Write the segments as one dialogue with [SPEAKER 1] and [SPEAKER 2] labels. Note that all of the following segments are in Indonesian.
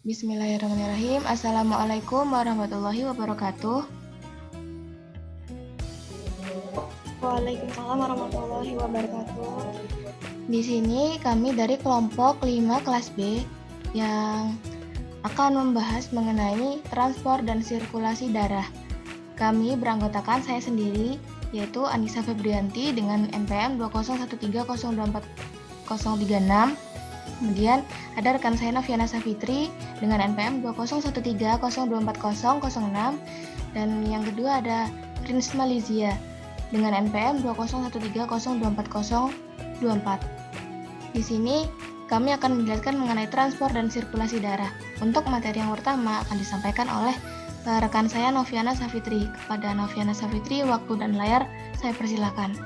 [SPEAKER 1] Bismillahirrahmanirrahim. Assalamualaikum warahmatullahi wabarakatuh.
[SPEAKER 2] Waalaikumsalam warahmatullahi wabarakatuh.
[SPEAKER 1] Di sini kami dari kelompok 5 kelas B yang akan membahas mengenai transport dan sirkulasi darah. Kami beranggotakan saya sendiri, yaitu Anissa Febrianti dengan NPM 201302436. Kemudian ada rekan saya Noviana Safitri dengan NPM 201302406. Dan yang kedua ada Rinsma Lizia dengan NPM 20130240424. Di sini kami akan menjelaskan mengenai transport dan sirkulasi darah. Untuk materi yang pertama akan disampaikan oleh rekan saya Noviana Safitri. Kepada Noviana Safitri, waktu dan layar saya persilakan.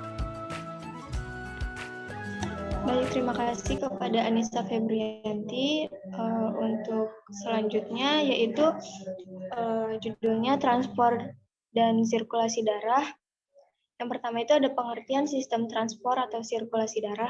[SPEAKER 2] Baik, terima kasih kepada Anissa Febrianti. Untuk selanjutnya yaitu judulnya transport dan sirkulasi darah. Yang pertama itu ada pengertian sistem transport atau sirkulasi darah,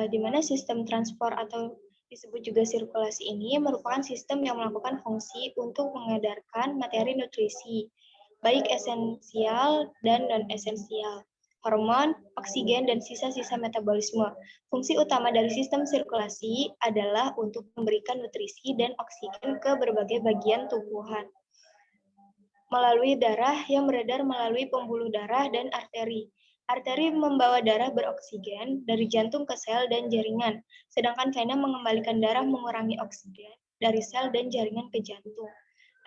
[SPEAKER 2] di mana sistem transport atau disebut juga sirkulasi ini merupakan sistem yang melakukan fungsi untuk mengedarkan materi nutrisi, baik esensial dan non-esensial, hormon, oksigen, dan sisa-sisa metabolisme. Fungsi utama dari sistem sirkulasi adalah untuk memberikan nutrisi dan oksigen ke berbagai bagian tubuhan melalui darah yang beredar melalui pembuluh darah dan arteri. Arteri membawa darah beroksigen dari jantung ke sel dan jaringan, sedangkan vena mengembalikan darah mengurangi oksigen dari sel dan jaringan ke jantung.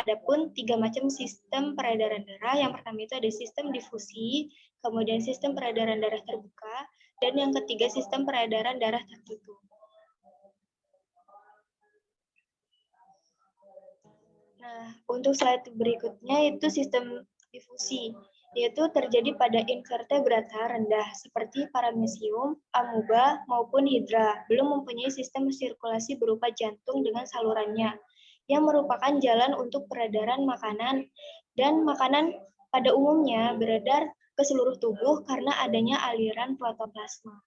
[SPEAKER 2] Adapun 3 macam sistem peredaran darah. Yang pertama itu ada sistem difusi, kemudian sistem peredaran darah terbuka, dan yang ketiga sistem peredaran darah tertutup. Nah, untuk slide berikutnya itu sistem difusi, yaitu terjadi pada invertebrata rendah seperti paramecium, amuba, maupun hidra, belum mempunyai sistem sirkulasi berupa jantung dengan salurannya, yang merupakan jalan untuk peredaran makanan, dan makanan pada umumnya beredar ke seluruh tubuh karena adanya aliran protoplasma.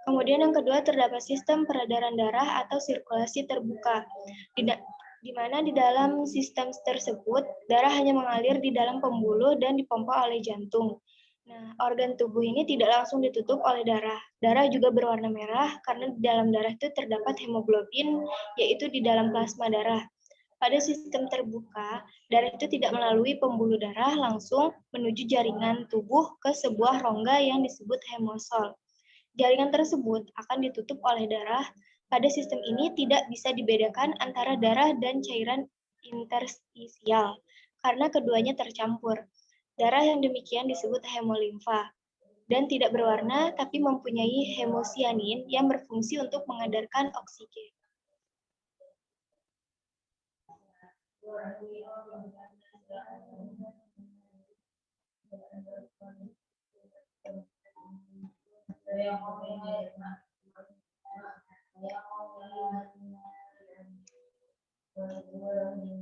[SPEAKER 2] Kemudian yang kedua terdapat sistem peredaran darah atau sirkulasi terbuka, di mana di dalam sistem tersebut darah hanya mengalir di dalam pembuluh dan dipompa oleh jantung. Nah, organ tubuh ini tidak langsung ditutup oleh darah. Darah juga berwarna merah karena di dalam darah itu terdapat hemoglobin, yaitu di dalam plasma darah. Pada sistem terbuka, darah itu tidak melalui pembuluh darah langsung menuju jaringan tubuh ke sebuah rongga yang disebut hemosol. Jaringan tersebut akan ditutup oleh darah. Pada sistem ini tidak bisa dibedakan antara darah dan cairan interstisial karena keduanya tercampur. Darah yang demikian disebut hemolimfa dan tidak berwarna tapi mempunyai hemosianin yang berfungsi untuk mengedarkan oksigen.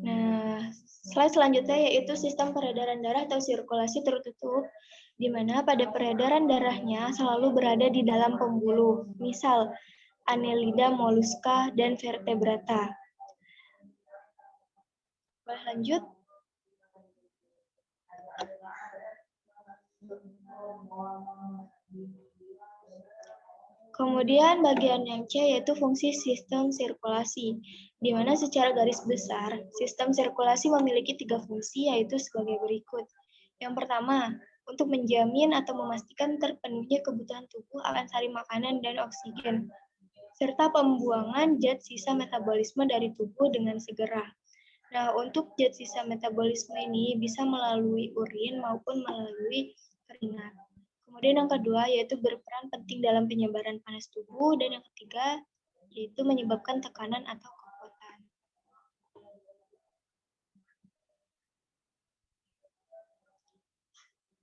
[SPEAKER 2] Nah, slide selanjutnya yaitu sistem peredaran darah atau sirkulasi tertutup, di mana pada peredaran darahnya selalu berada di dalam pembuluh, misal Annelida mollusca dan vertebrata. Boleh lanjut? Kemudian bagian yang C yaitu fungsi sistem sirkulasi, di mana secara garis besar, sistem sirkulasi memiliki 3 fungsi yaitu sebagai berikut. Yang pertama, untuk menjamin atau memastikan terpenuhnya kebutuhan tubuh akan sari makanan dan oksigen, serta pembuangan zat sisa metabolisme dari tubuh dengan segera. Nah, untuk zat sisa metabolisme ini bisa melalui urin maupun melalui keringat. Kemudian yang kedua yaitu berperan penting dalam penyebaran panas tubuh, dan yang ketiga yaitu menyebabkan tekanan atau kekotan.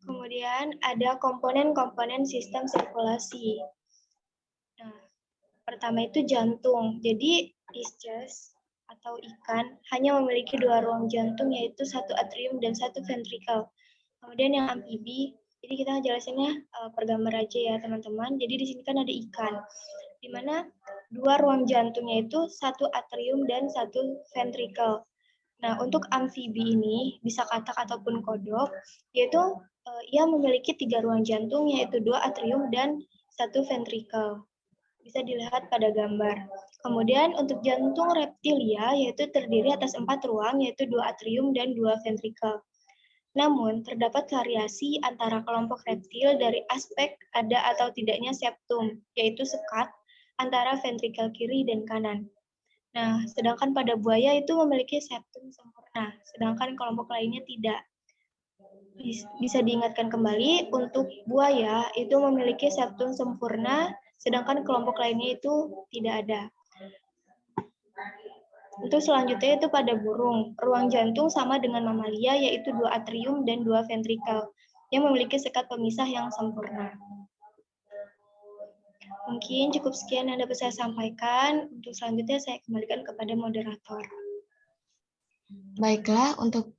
[SPEAKER 2] Kemudian ada komponen-komponen sistem sirkulasi. Nah, pertama itu jantung. Jadi ischias atau ikan hanya memiliki 2 ruang jantung yaitu satu atrium dan satu ventrikel. Kemudian yang amfibi Jadi kita jelasinnya per gambar aja ya teman-teman. Jadi di sini kan ada ikan, di mana dua ruang jantungnya itu satu atrium dan satu ventricle. Nah, untuk amfibi ini, bisa katak ataupun kodok, yaitu ia memiliki 3 ruang jantung, yaitu 2 atrium dan 1 ventricle. Bisa dilihat pada gambar. Kemudian untuk jantung reptilia, yaitu terdiri atas 4 ruang, yaitu 2 atrium dan 2 ventricle. Namun, terdapat variasi antara kelompok reptil dari aspek ada atau tidaknya septum, yaitu sekat, antara ventrikel kiri dan kanan. Nah, sedangkan pada buaya itu memiliki septum sempurna, sedangkan kelompok lainnya tidak. Bisa diingatkan kembali, untuk buaya itu memiliki septum sempurna, sedangkan kelompok lainnya itu tidak ada. Untuk selanjutnya itu pada burung, ruang jantung sama dengan mamalia, yaitu 2 atrium dan 2 ventrikel, yang memiliki sekat pemisah yang sempurna. Mungkin cukup sekian yang dapat saya sampaikan. Untuk selanjutnya saya kembalikan kepada moderator.
[SPEAKER 1] Baiklah, untuk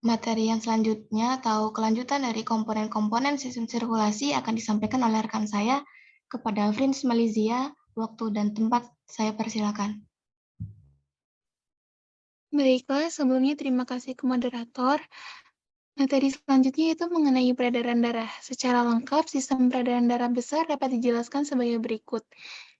[SPEAKER 1] materi yang selanjutnya atau kelanjutan dari komponen-komponen sistem sirkulasi akan disampaikan oleh rekan saya kepada Frins Malizia. Waktu dan tempat saya persilakan.
[SPEAKER 3] Baiklah, sebelumnya terima kasih ke moderator. Materi selanjutnya itu mengenai peredaran darah. Secara lengkap, sistem peredaran darah besar dapat dijelaskan sebagai berikut,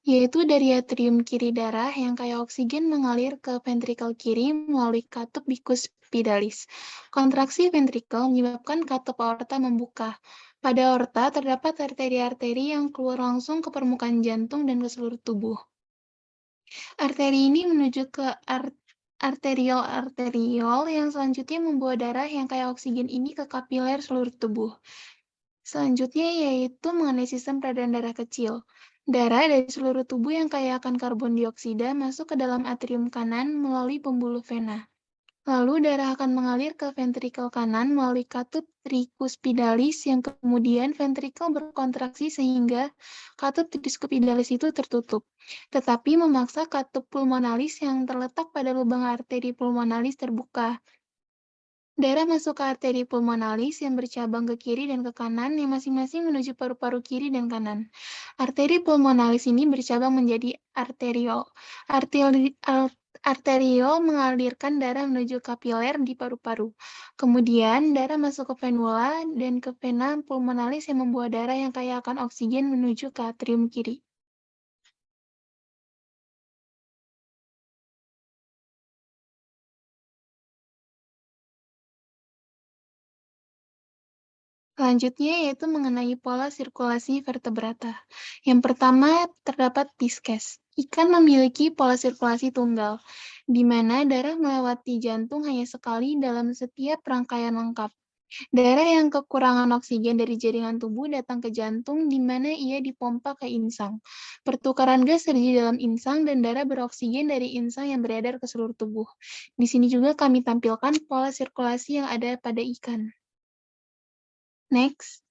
[SPEAKER 3] yaitu dari atrium kiri darah yang kaya oksigen mengalir ke ventrikel kiri melalui katup bikuspidalis. Kontraksi ventrikel menyebabkan katup aorta membuka. Pada aorta terdapat arteri-arteri yang keluar langsung ke permukaan jantung dan ke seluruh tubuh. Arteri ini menuju ke arteriol yang selanjutnya membawa darah yang kaya oksigen ini ke kapiler seluruh tubuh. Selanjutnya yaitu mengenai sistem peredaran darah kecil. Darah dari seluruh tubuh yang kaya akan karbon dioksida masuk ke dalam atrium kanan melalui pembuluh vena. Lalu darah akan mengalir ke ventrikel kanan melalui katup tricuspidalis yang kemudian ventrikel berkontraksi sehingga katup tricuspidalis itu tertutup. Tetapi memaksa katup pulmonalis yang terletak pada lubang arteri pulmonalis terbuka. Darah masuk ke arteri pulmonalis yang bercabang ke kiri dan ke kanan yang masing-masing menuju paru-paru kiri dan kanan. Arteri pulmonalis ini bercabang menjadi arteriol. Arteriol mengalirkan darah menuju kapiler di paru-paru. Kemudian darah masuk ke venula dan ke vena pulmonalis yang membawa darah yang kaya akan oksigen menuju ke atrium kiri. Selanjutnya yaitu mengenai pola sirkulasi vertebrata. Yang pertama terdapat Pisces. Ikan memiliki pola sirkulasi tunggal, di mana darah melewati jantung hanya sekali dalam setiap rangkaian lengkap. Darah yang kekurangan oksigen dari jaringan tubuh datang ke jantung, di mana ia dipompa ke insang. Pertukaran gas terjadi dalam insang dan darah beroksigen dari insang yang beredar ke seluruh tubuh. Di sini juga kami tampilkan pola sirkulasi yang ada pada ikan. Next.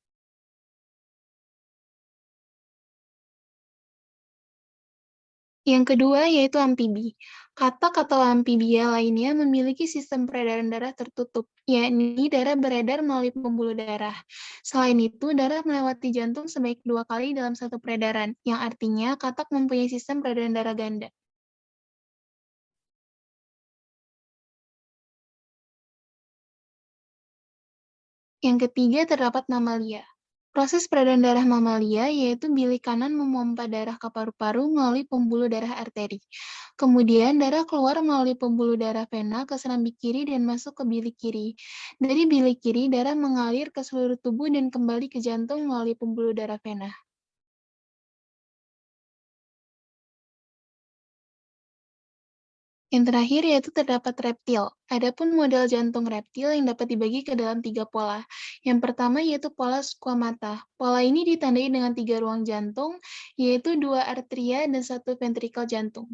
[SPEAKER 3] Yang kedua yaitu amfibi. Katak atau amfibia lainnya memiliki sistem peredaran darah tertutup, yakni darah beredar melalui pembuluh darah. Selain itu, darah melewati jantung sebaik 2 kali dalam satu peredaran, yang artinya katak mempunyai sistem peredaran darah ganda. Yang ketiga terdapat mamalia. Proses peredaran darah mamalia yaitu bilik kanan memompa darah ke paru-paru melalui pembuluh darah arteri. Kemudian darah keluar melalui pembuluh darah vena ke serambi kiri dan masuk ke bilik kiri. Dari bilik kiri, darah mengalir ke seluruh tubuh dan kembali ke jantung melalui pembuluh darah vena. Yang terakhir yaitu terdapat reptil. Adapun model jantung reptil yang dapat dibagi ke dalam 3 pola. Yang pertama yaitu pola squamata. Pola ini ditandai dengan 3 ruang jantung, yaitu 2 arteria dan 1 ventrikel jantung.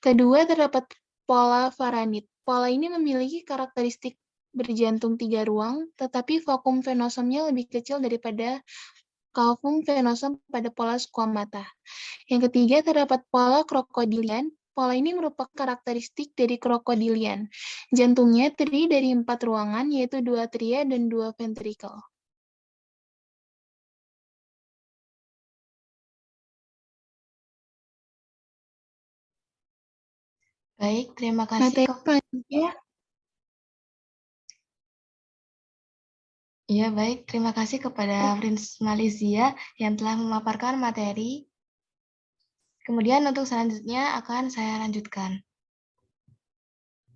[SPEAKER 3] Kedua terdapat pola varanid. Pola ini memiliki karakteristik berjantung 3 ruang, tetapi vakum venosomnya lebih kecil daripada vakum venosom pada pola squamata. Yang ketiga terdapat pola krokodilian. Pola ini merupakan karakteristik dari krokodilian. Jantungnya terdiri dari 4 ruangan, yaitu 2 atria dan 2 ventrikel.
[SPEAKER 1] Baik, terima kasih.
[SPEAKER 3] Materi selanjutnya.
[SPEAKER 1] Iya, baik. Terima kasih kepada Prince Malizia yang telah memaparkan materi. Kemudian untuk selanjutnya akan saya lanjutkan,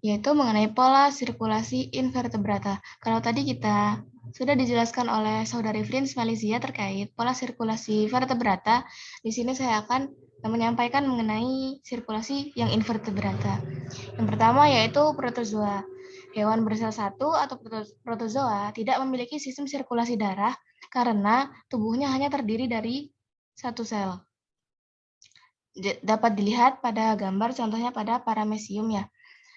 [SPEAKER 1] yaitu mengenai pola sirkulasi invertebrata. Kalau tadi kita sudah dijelaskan oleh Saudari Prince Malizia terkait pola sirkulasi vertebrata, di sini saya akan menyampaikan mengenai sirkulasi yang invertebrata. Yang pertama yaitu protozoa. Hewan bersel satu atau protozoa tidak memiliki sistem sirkulasi darah karena tubuhnya hanya terdiri dari satu sel. Dapat dilihat pada gambar contohnya pada paramecium ya.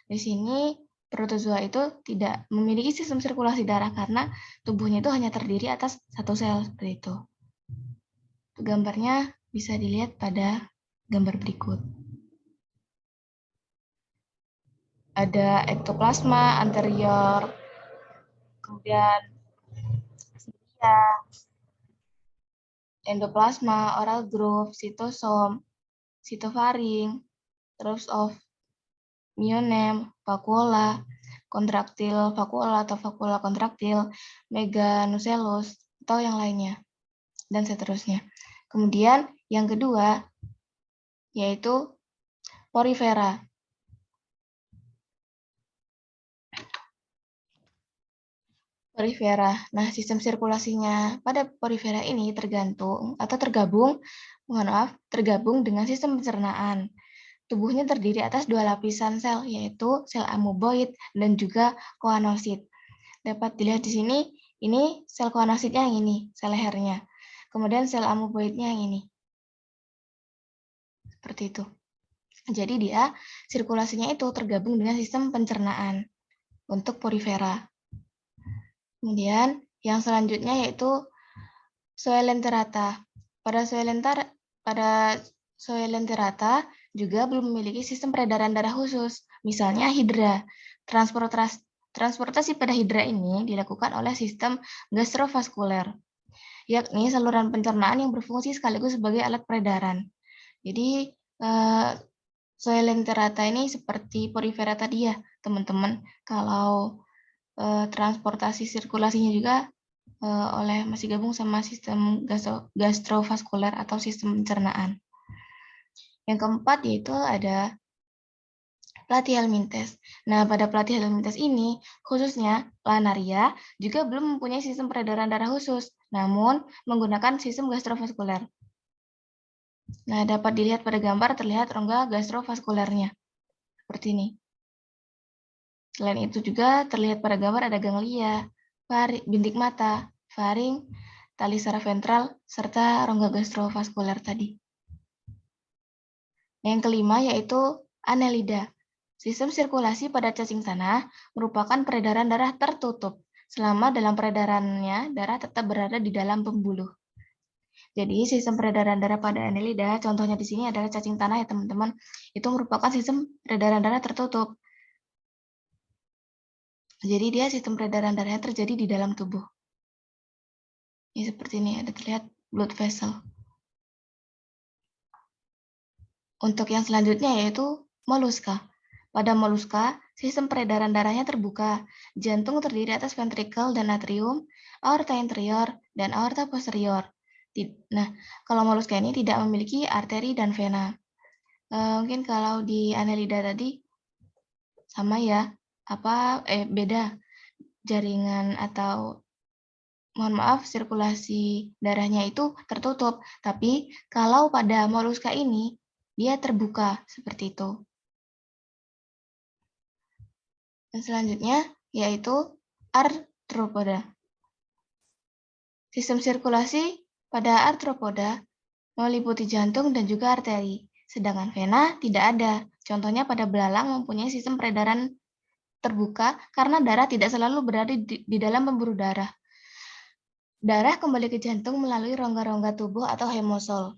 [SPEAKER 1] Di sini protozoa itu tidak memiliki sistem sirkulasi darah karena tubuhnya itu hanya terdiri atas satu sel seperti itu. Gambarnya bisa dilihat pada gambar berikut. Ada ektoplasma anterior, kemudian silia, endoplasma, oral groove, sitosom, sitofaring, troops of mionem, vakuola, kontraktil vakuola atau vakuola kontraktil, meganucellus, atau yang lainnya, dan seterusnya. Kemudian yang kedua yaitu porifera. Porifera. Nah, sistem sirkulasinya pada porifera ini tergabung dengan sistem pencernaan. Tubuhnya terdiri atas dua lapisan sel, yaitu sel amoeboid dan juga koanosit. Dapat dilihat di sini, ini sel koanositnya yang ini, sel lehernya. Kemudian sel amoeboidnya yang ini. Seperti itu. Jadi dia sirkulasinya itu tergabung dengan sistem pencernaan untuk porifera. Kemudian yang selanjutnya yaitu Zoelenterata. Pada Zoelenterata juga belum memiliki sistem peredaran darah khusus. Misalnya hidra. Transportasi pada hidra ini dilakukan oleh sistem gastrovaskuler, yakni saluran pencernaan yang berfungsi sekaligus sebagai alat peredaran. Jadi Zoelenterata ini seperti porifera tadi ya, teman-teman. Kalau transportasi sirkulasinya juga masih gabung sama sistem gastrovaskuler atau sistem pencernaan. Yang keempat yaitu ada platyhelminthes. Nah, pada platyhelminthes ini, khususnya planaria, juga belum mempunyai sistem peredaran darah khusus, namun menggunakan sistem gastrovaskuler. Nah, dapat dilihat pada gambar terlihat rongga gastrovaskulernya. Seperti ini. Selain itu juga terlihat pada gambar ada ganglia, bintik mata, faring, tali saraf ventral, serta rongga gastrovaskuler tadi. Yang kelima yaitu Annelida. Sistem sirkulasi pada cacing tanah merupakan peredaran darah tertutup. Selama dalam peredarannya, darah tetap berada di dalam pembuluh. Jadi sistem peredaran darah pada Annelida, contohnya di sini adalah cacing tanah ya teman-teman, itu merupakan sistem peredaran darah tertutup. Jadi dia sistem peredaran darahnya terjadi di dalam tubuh. Ini seperti ini, ada terlihat blood vessel. Untuk yang selanjutnya yaitu moluska. Pada moluska, sistem peredaran darahnya terbuka. Jantung terdiri atas ventrikel dan atrium, aorta anterior, dan aorta posterior. Nah, kalau moluska ini tidak memiliki arteri dan vena. Mungkin kalau di Annelida tadi sama ya, beda jaringan atau mohon maaf sirkulasi darahnya itu tertutup. Tapi kalau pada moluska ini dia terbuka seperti itu. Dan selanjutnya yaitu arthropoda. Sistem sirkulasi pada arthropoda meliputi jantung dan juga arteri, sedangkan vena tidak ada. Contohnya pada belalang mempunyai sistem peredaran terbuka karena darah tidak selalu berada di dalam pembuluh darah. Darah kembali ke jantung melalui rongga-rongga tubuh atau hemosol.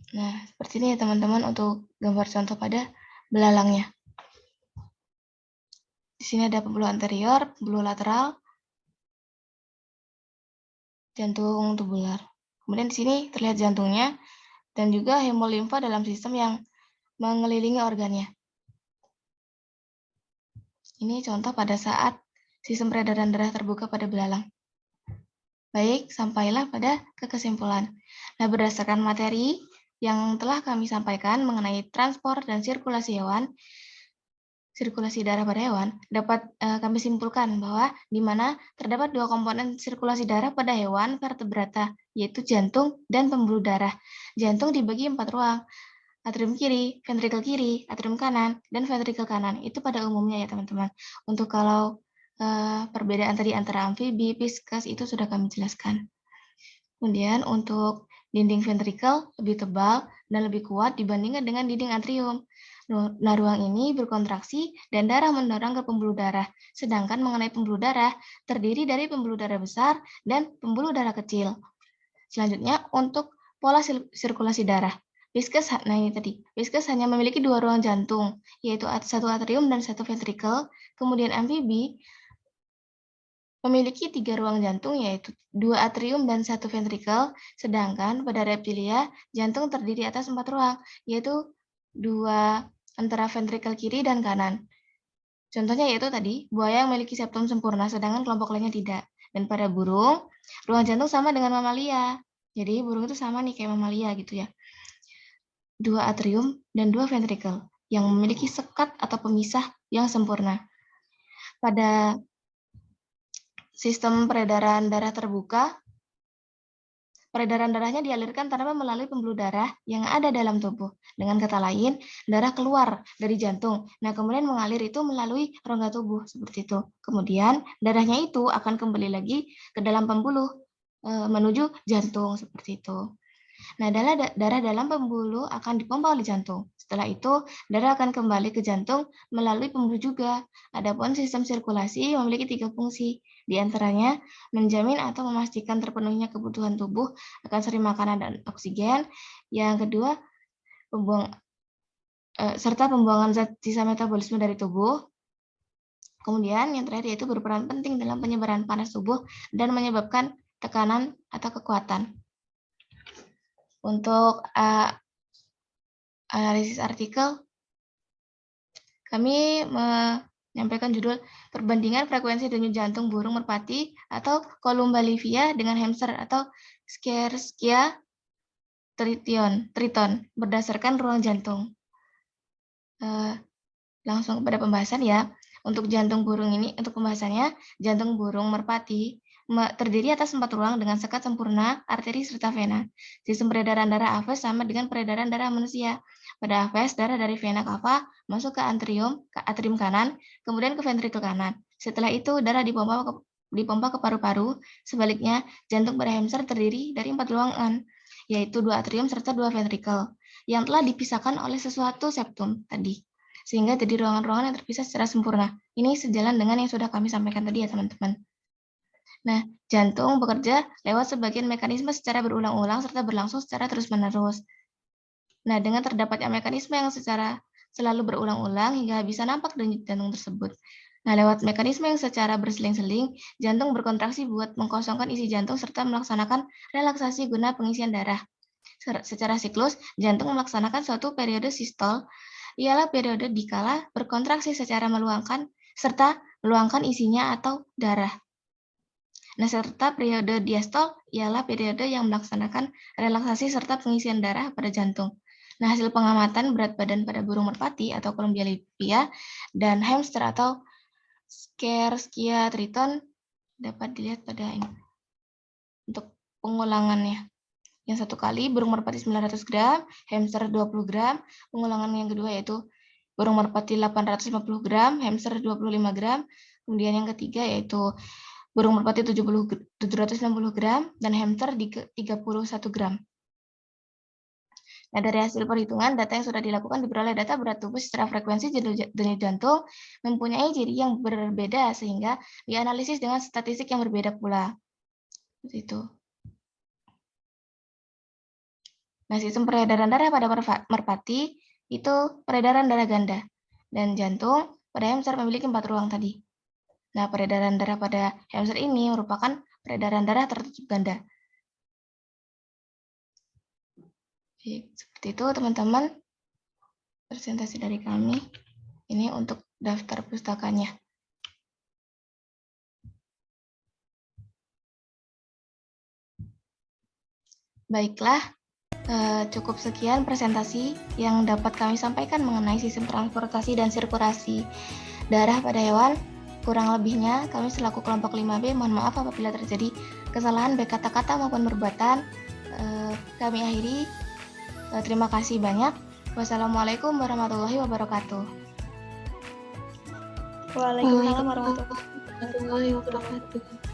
[SPEAKER 1] Nah, seperti ini ya teman-teman untuk gambar contoh pada belalangnya. Di sini ada pembuluh anterior, pembuluh lateral, jantung tubular. Kemudian di sini terlihat jantungnya dan juga hemolimfa dalam sistem yang mengelilingi organnya. Ini contoh pada saat sistem peredaran darah terbuka pada belalang. Baik, sampailah pada kesimpulan. Nah, berdasarkan materi yang telah kami sampaikan mengenai transport dan sirkulasi darah pada hewan, dapat kami simpulkan bahwa di mana terdapat dua komponen sirkulasi darah pada hewan vertebrata, yaitu jantung dan pembuluh darah. Jantung dibagi 4 ruang, atrium kiri, ventrikel kiri, atrium kanan, dan ventrikel kanan. Itu pada umumnya ya teman-teman. Untuk kalau perbedaan tadi antara amfibi, viscus itu sudah kami jelaskan. Kemudian untuk dinding ventrikel lebih tebal dan lebih kuat dibandingkan dengan dinding atrium. Nah, ruang ini berkontraksi dan darah mendorong ke pembuluh darah. Sedangkan mengenai pembuluh darah, terdiri dari pembuluh darah besar dan pembuluh darah kecil. Selanjutnya, untuk pola sirkulasi darah. Viscus, nah ini tadi, viscus hanya memiliki 2 ruang jantung, yaitu satu atrium dan satu ventrikel. Kemudian amfibi memiliki 3 ruang jantung, yaitu 2 atrium dan 1 ventrikel, sedangkan pada reptilia, jantung terdiri atas 4 ruang, yaitu 2 antara ventrikel kiri dan kanan. Contohnya yaitu tadi, buaya yang memiliki septum sempurna, sedangkan kelompok lainnya tidak. Dan pada burung, ruang jantung sama dengan mamalia. Jadi burung itu sama nih kayak mamalia gitu ya. 2 atrium dan 2 ventrikel yang memiliki sekat atau pemisah yang sempurna. Pada sistem peredaran darah terbuka, peredaran darahnya dialirkan tanpa melalui pembuluh darah yang ada dalam tubuh. Dengan kata lain, darah keluar dari jantung. Nah, kemudian mengalir itu melalui rongga tubuh seperti itu. Kemudian darahnya itu akan kembali lagi ke dalam pembuluh menuju jantung seperti itu. Nah, darah dalam pembuluh akan dipompa oleh jantung. Setelah itu, darah akan kembali ke jantung melalui pembuluh juga. Adapun sistem sirkulasi memiliki 3 fungsi. Di antaranya, menjamin atau memastikan terpenuhnya kebutuhan tubuh akan sari makanan dan oksigen. Yang kedua, serta pembuangan zat sisa metabolisme dari tubuh. Kemudian, yang terakhir yaitu berperan penting dalam penyebaran panas tubuh dan menyebabkan tekanan atau kekuatan. Untuk analisis artikel, kami menyampaikan judul perbandingan frekuensi denyut jantung burung merpati atau Columbalivia dengan hamster atau Scherschia triton berdasarkan ruang jantung. Langsung kepada pembahasan ya. Untuk jantung burung ini, untuk pembahasannya, jantung burung merpati terdiri atas 4 ruang dengan sekat sempurna, arteri, serta vena. Sistem peredaran darah aves sama dengan peredaran darah manusia. Pada aves, darah dari vena cava masuk ke atrium kanan, kemudian ke ventrikel kanan. Setelah itu, darah dipompa ke paru-paru. Sebaliknya, jantung pada hamster terdiri dari 4 ruangan, yaitu 2 atrium serta 2 ventrikel, yang telah dipisahkan oleh sesuatu septum tadi, sehingga jadi ruangan-ruangan yang terpisah secara sempurna. Ini sejalan dengan yang sudah kami sampaikan tadi ya teman-teman. Nah, jantung bekerja lewat sebagian mekanisme secara berulang-ulang serta berlangsung secara terus-menerus. Nah, dengan terdapatnya mekanisme yang secara selalu berulang-ulang hingga bisa nampak denyut jantung tersebut. Nah, lewat mekanisme yang secara berseling-seling, jantung berkontraksi buat mengkosongkan isi jantung serta melaksanakan relaksasi guna pengisian darah. Secara siklus, jantung melaksanakan suatu periode sistol, ialah periode dikala berkontraksi secara meluangkan serta meluangkan isinya atau darah. Nah, serta periode diastol ialah periode yang melaksanakan relaksasi serta pengisian darah pada jantung. Nah, hasil pengamatan berat badan pada burung merpati atau Columbalivia dan hamster atau Scherschia triton dapat dilihat pada ini. Untuk pengulangannya. Yang satu kali burung merpati 900 gram, hamster 20 gram. Pengulangan yang kedua yaitu burung merpati 850 gram, hamster 25 gram. Kemudian yang ketiga yaitu burung merpati 760 gram, dan hamster 31 gram. Nah, dari hasil perhitungan, data yang sudah dilakukan diperoleh data berat tubuh secara frekuensi denyut jantung mempunyai ciri yang berbeda, sehingga dianalisis dengan statistik yang berbeda pula. Seperti itu. Nah, sistem peredaran darah pada merpati itu peredaran darah ganda, dan jantung pada hamster memiliki 4 ruang tadi. Nah, peredaran darah pada hamster ini merupakan peredaran darah tertutup ganda. Seperti itu, teman-teman. presentasi dari kami. Ini untuk daftar pustakanya. Baiklah, cukup sekian presentasi yang dapat kami sampaikan mengenai sistem transportasi dan sirkulasi darah pada hewan. Kurang lebihnya, kami selaku kelompok 5B mohon maaf apabila terjadi kesalahan baik kata-kata maupun perbuatan. Kami akhiri. Terima kasih banyak. Wassalamualaikum warahmatullahi wabarakatuh.
[SPEAKER 2] Waalaikumsalam warahmatullahi wabarakatuh.